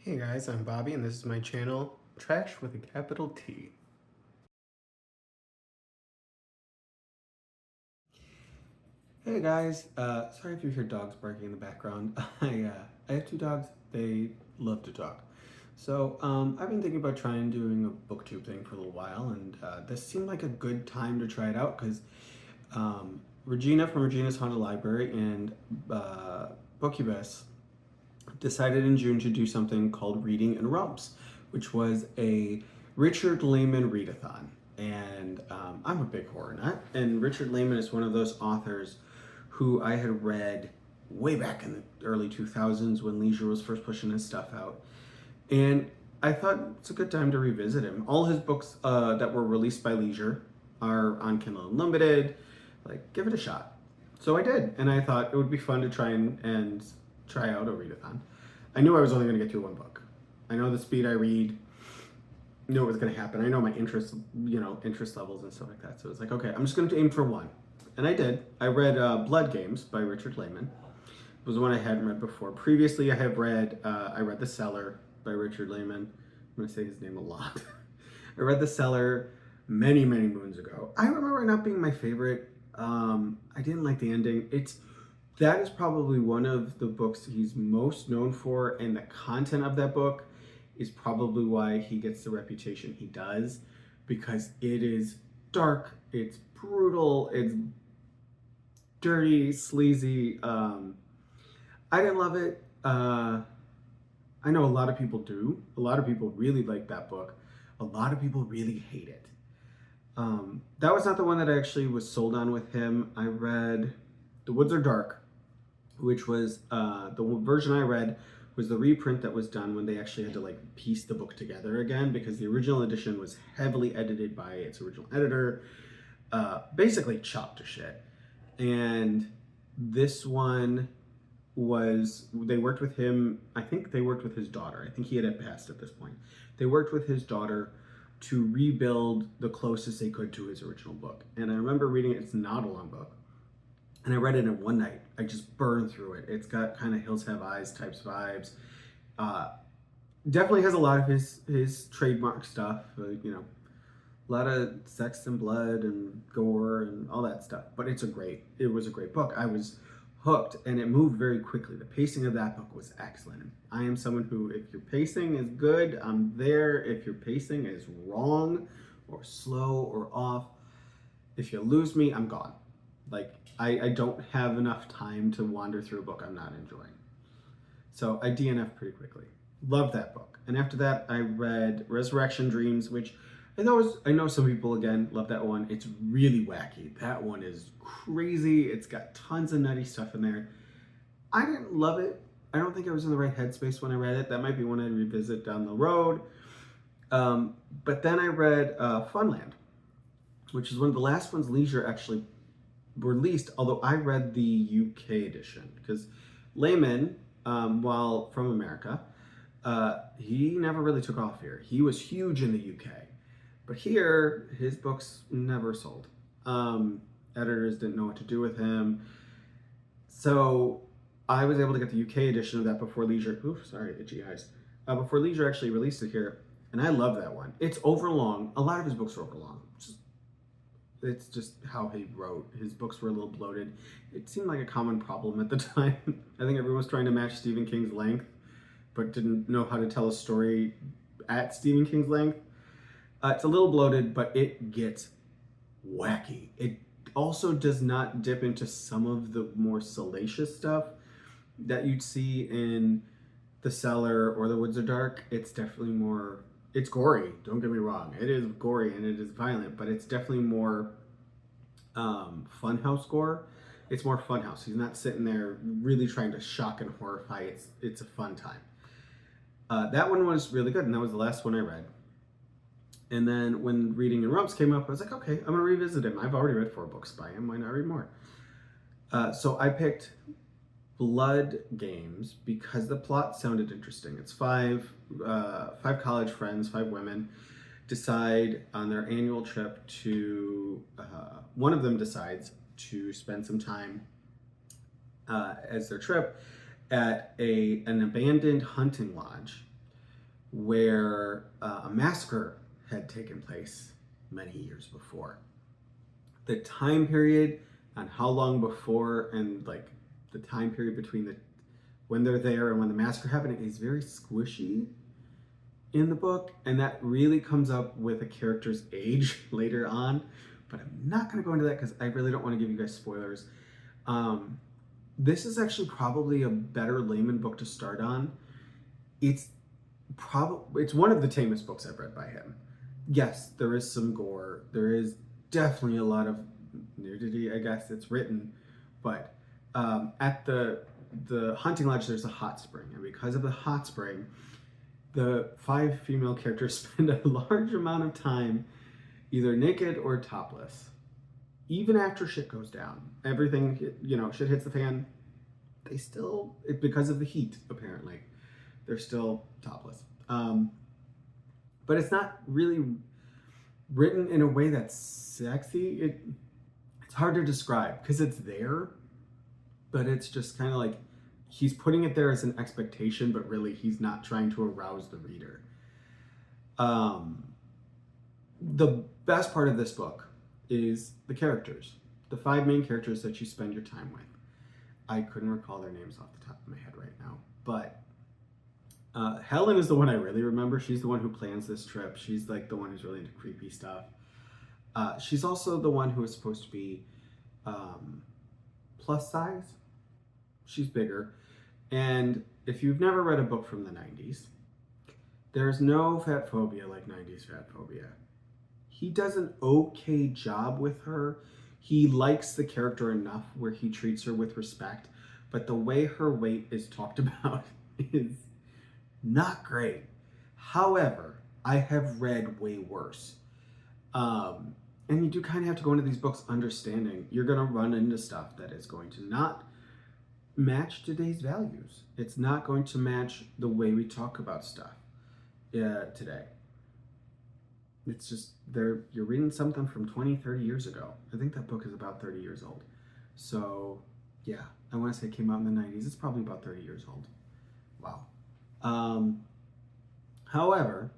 Hey guys, I'm Bobby and this is my channel, Trash with a capital T. Hey guys, sorry if you hear dogs barking in the background. I have two dogs, they love to talk. So I've been thinking about trying doing a booktube thing for a little while, and this seemed like a good time to try it out because Regina from Regina's Haunted Library and Bookbus decided in June to do something called Reading in Rumps, which was a Richard Laymon readathon. And I'm a big horror nut, and Richard Laymon is one of those authors who I had read way back in the early 2000s when Leisure was first pushing his stuff out. And I thought it's a good time to revisit him. All his books that were released by Leisure are on Kindle Unlimited. Like, give it a shot. So I did, and I thought it would be fun to try and try out a readathon. I knew I was only going to get through one book. I know the speed I read, knew it was going to happen. I know my interest levels and stuff like that. So it's like, okay, I'm just going to aim for one. And I did. I read Blood Games by Richard Laymon. It was one I hadn't read before. Previously, I read The Cellar by Richard Laymon. I'm going to say his name a lot. I read The Cellar many, many moons ago. I remember it not being my favorite. I didn't like the ending. That is probably one of the books he's most known for, and the content of that book is probably why he gets the reputation he does, because it is dark, it's brutal, it's dirty, sleazy. I didn't love it. I know a lot of people do. A lot of people really like that book. A lot of people really hate it. That was not the one that I actually was sold on with him. I read The Woods Are Dark, which was the version I read was the reprint that was done when they actually had to like piece the book together again, because the original edition was heavily edited by its original editor, basically chopped to shit. And this one they worked with him. I think they worked with his daughter. I think he had passed at this point. They worked with his daughter to rebuild the closest they could to his original book. And I remember reading it. It's not a long book. And I read it in one night. I just burned through it. It's got kind of Hills Have Eyes types vibes. Definitely has a lot of his trademark stuff. A lot of sex and blood and gore and all that stuff. But it was a great book. I was hooked, and it moved very quickly. The pacing of that book was excellent. I am someone who, if your pacing is good, I'm there. If your pacing is wrong or slow or off, if you lose me, I'm gone. Like, I don't have enough time to wander through a book I'm not enjoying. So I DNF'd pretty quickly. Loved that book. And after that, I read Resurrection Dreams, which I know some people, again, love that one. It's really wacky. That one is crazy. It's got tons of nutty stuff in there. I didn't love it. I don't think I was in the right headspace when I read it. That might be one I'd revisit down the road. But then I read Funland, which is one of the last ones Leisure actually released, although I read the UK edition, because Laymon, while from America, he never really took off here. He was huge in the UK, but here his books never sold. Editors didn't know what to do with him, so I was able to get the UK edition of that before Leisure. Oof, sorry, itchy eyes. Before Leisure actually released it here, and I love that one. It's overlong. A lot of his books are overlong. It's just how he wrote. His books were a little bloated. It seemed like a common problem at the time. I think everyone was trying to match Stephen King's length, but didn't know how to tell a story at Stephen King's length. It's a little bloated, but it gets wacky. It also does not dip into some of the more salacious stuff that you'd see in The Cellar or The Woods Are Dark. It's definitely more... It's gory, don't get me wrong. It is gory and it is violent, but it's definitely more funhouse gore. It's more funhouse. He's not sitting there really trying to shock and horrify. It's a fun time. That one was really good, and that was the last one I read. And then when Reading in Rumps came up, I was like, okay, I'm going to revisit him. I've already read 4 books by him. Why not read more? So I picked Blood Games because the plot sounded interesting. It's five college friends, 5 women, decide on their annual trip to, one of them decides to spend some time as their trip at an abandoned hunting lodge where a massacre had taken place many years before. The time period on how long before and like the time period between the when they're there and when the massacre happened is very squishy in the book, and that really comes up with a character's age later on. But I'm not going to go into that because I really don't want to give you guys spoilers. This is actually probably a better Laymon book to start on. It's one of the tamest books I've read by him. Yes, there is some gore. There is definitely a lot of nudity, I guess it's written, but at the hunting lodge there's a hot spring, and because of the hot spring, the 5 female characters spend a large amount of time either naked or topless. Even after shit goes down, everything, shit hits the fan, they still, because of the heat, apparently, they're still topless. But it's not really written in a way that's sexy. It's hard to describe because it's there, but it's just kind of like he's putting it there as an expectation, but really he's not trying to arouse the reader. The best part of this book is the characters, the 5 main characters that you spend your time with. I couldn't recall their names off the top of my head right now, but Helen is the one I really remember. She's the one who plans this trip. She's like the one who's really into creepy stuff. She's also the one who is supposed to be plus size. She's bigger. And if you've never read a book from the 90s, there's no fat phobia like 90s fat phobia. He does an okay job with her. He likes the character enough where he treats her with respect, but the way her weight is talked about is not great. However, I have read way worse. And you do kind of have to go into these books understanding you're going to run into stuff that is going to not match today's values. It's not going to match the way we talk about stuff today. It's just, you're reading something from 20, 30 years ago. I think that book is about 30 years old. So, yeah, I want to say it came out in the 90s. It's probably about 30 years old. Wow. However,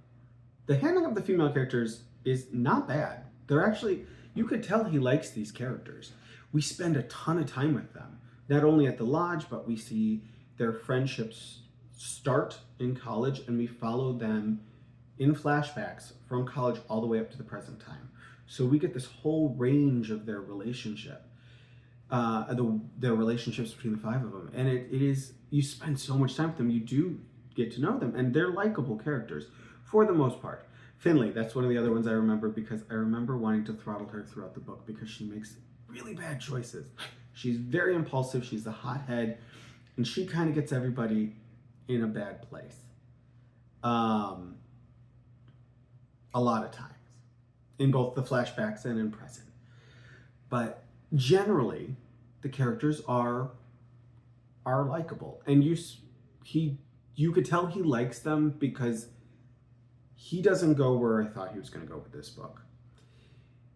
the handling of the female characters is not bad. They're actually, you could tell he likes these characters. We spend a ton of time with them, not only at the lodge, but we see their friendships start in college, and we follow them in flashbacks from college all the way up to the present time. So we get this whole range of their relationship, their relationships between the 5 of them. And it is, you spend so much time with them, you do get to know them, and they're likable characters for the most part. Finley, that's one of the other ones I remember because I remember wanting to throttle her throughout the book because she makes really bad choices. She's very impulsive, she's the hothead, and she kind of gets everybody in a bad place. A lot of times, in both the flashbacks and in present. But generally, the characters are likable, and you could tell he likes them because he doesn't go where I thought he was going to go with this book.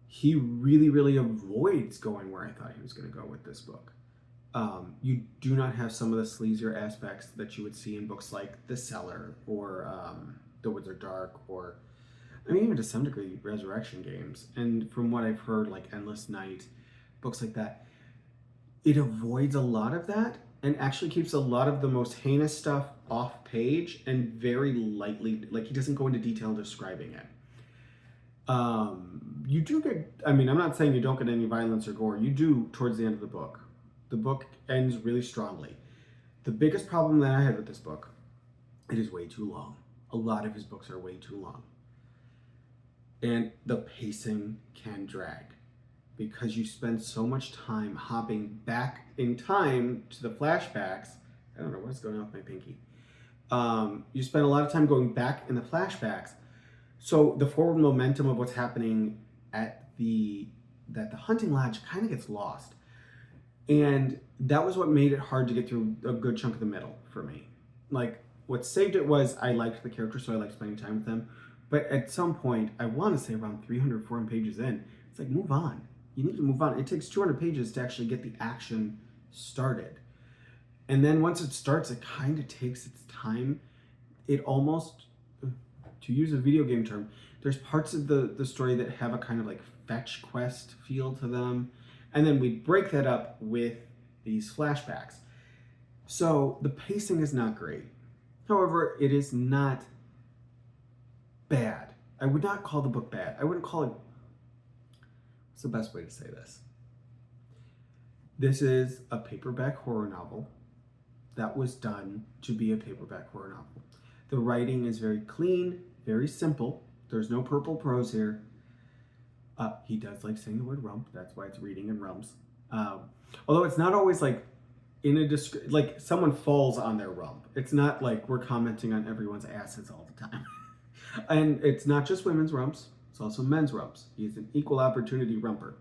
He really, really avoids going where I thought he was going to go with this book. You do not have some of the sleazier aspects that you would see in books like The Cellar or The Woods Are Dark, or I mean, even to some degree, Resurrection Games. And from what I've heard, like Endless Night, books like that, it avoids a lot of that and actually keeps a lot of the most heinous stuff off page and very lightly, like he doesn't go into detail describing it. You do get, I mean, I'm not saying you don't get any violence or gore. You do towards the end of the book. The book ends really strongly. The biggest problem that I had with this book, it is way too long. A lot of his books are way too long. And the pacing can drag because you spend so much time hopping back in time to the flashbacks. I don't know what's going on with my pinky. You spend a lot of time going back in the flashbacks. So the forward momentum of what's happening at the hunting lodge kind of gets lost. And that was what made it hard to get through a good chunk of the middle for me. Like, what saved it was I liked the characters, so I liked spending time with them. But at some point, I want to say around 300, 400 pages in, it's like, move on. You need to move on. It takes 200 pages to actually get the action started. And then once it starts, it kind of takes its time. It almost, to use a video game term, there's parts of the story that have a kind of like fetch quest feel to them. And then we break that up with these flashbacks. So the pacing is not great. However, it is not bad. I would not call the book bad. I wouldn't call it... What's the best way to say this? This is a paperback horror novel that was done to be a paperback horror novel. The writing is very clean, very simple. There's no purple prose here. He does like saying the word rump. That's why it's reading in rumps. Although it's not always like in a like someone falls on their rump. It's not like we're commenting on everyone's asses all the time. And it's not just women's rumps. It's also men's rumps. He's an equal opportunity rumper.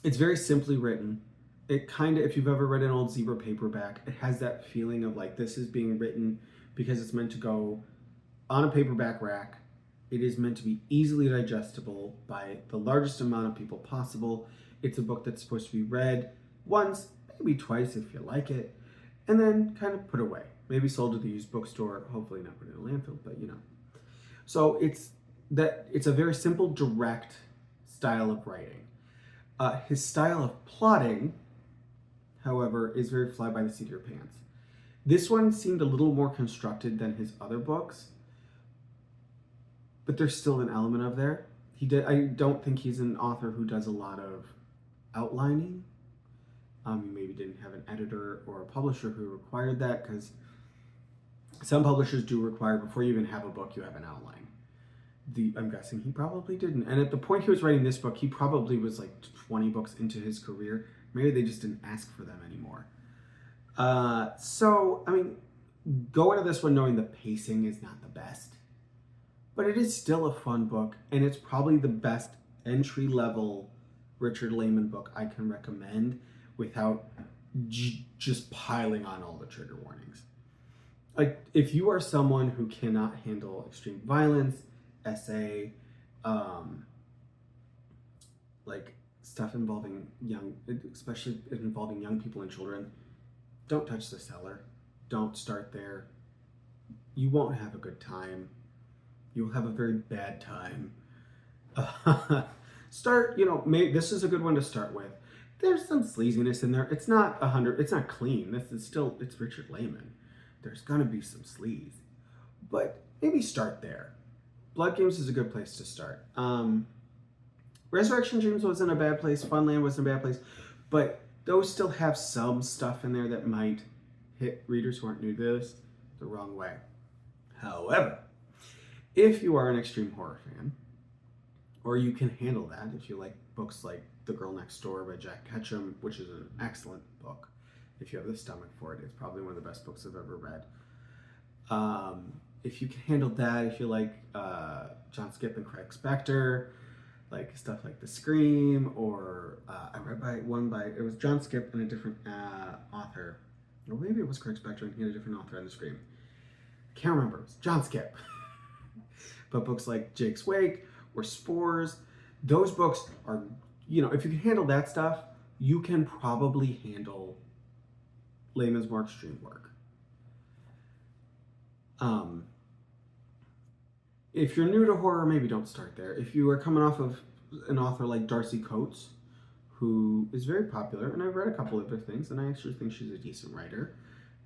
It's very simply written. It kind of, if you've ever read an old Zebra paperback, it has that feeling of like this is being written because it's meant to go on a paperback rack. It is meant to be easily digestible by the largest amount of people possible. It's a book that's supposed to be read once, maybe twice if you like it, and then kind of put away. Maybe sold to the used bookstore, hopefully not put in a landfill, but you know. So it's a very simple, direct style of writing. His style of plotting, however, is very fly by the seat of your pants. This one seemed a little more constructed than his other books, but there's still an element of there. I don't think he's an author who does a lot of outlining. He maybe didn't have an editor or a publisher who required that, because some publishers do require, before you even have a book, you have an outline. I'm guessing he probably didn't. And at the point he was writing this book, he probably was like 20 books into his career. Maybe they just didn't ask for them anymore. So, I mean, go into this one knowing the pacing is not the best, but it is still a fun book, and it's probably the best entry-level Richard Laymon book I can recommend without just piling on all the trigger warnings. Like, if you are someone who cannot handle extreme violence, essay, like stuff involving especially involving young people and children, don't touch the cellar. Don't start there. You won't have a good time. You'll have a very bad time. Start, this is a good one to start with. There's some sleaziness in there. It's not it's not clean. It's Richard Laymon. There's gonna be some sleaze, but maybe start there. Blood Games is a good place to start. Resurrection Dreams wasn't a bad place. Funland wasn't a bad place, but those still have some stuff in there that might hit readers who aren't new to this the wrong way. However, if you are an extreme horror fan, or you can handle that, if you like books like The Girl Next Door by Jack Ketchum, which is an excellent book, if you have the stomach for it, it's probably one of the best books I've ever read. If you can handle that, if you like John Skipp and Craig Spector, like stuff like The Scream, or I read it was John Skipp and a different author, or maybe it was Craig Spector and he had a different author on The Scream. I can't remember. It was John Skipp. But books like Jake's Wake or Spores, those books are, if you can handle that stuff, you can probably handle Laymon's more extreme work. If you're new to horror, maybe don't start there. If you are coming off of an author like Darcy Coates, who is very popular, and I've read a couple of other things, and I actually think she's a decent writer,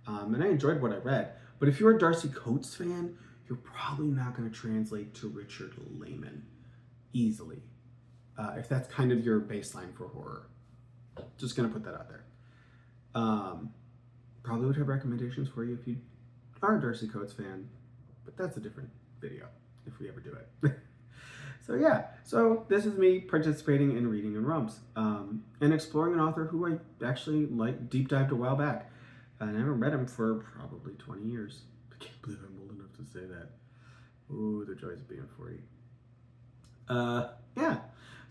and I enjoyed what I read. But if you're a Darcy Coates fan, you're probably not going to translate to Richard Laymon easily, if that's kind of your baseline for horror. Just going to put that out there. Probably would have recommendations for you if you are a Darcy Coates fan, but that's a different video if we ever do it. So this is me participating in reading in Rumps, and exploring an author who I actually deep dived a while back. I haven't read him for probably 20 years. I can't believe I'm old enough to say that. Ooh, the joys of being 40.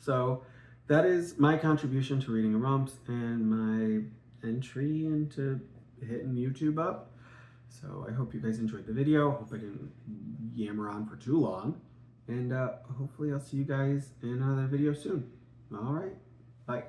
So that is my contribution to reading in Rumps and my entry into hitting YouTube up. So I hope you guys enjoyed the video. Hope I didn't yammer on for too long. And hopefully I'll see you guys in another video soon. All right, bye.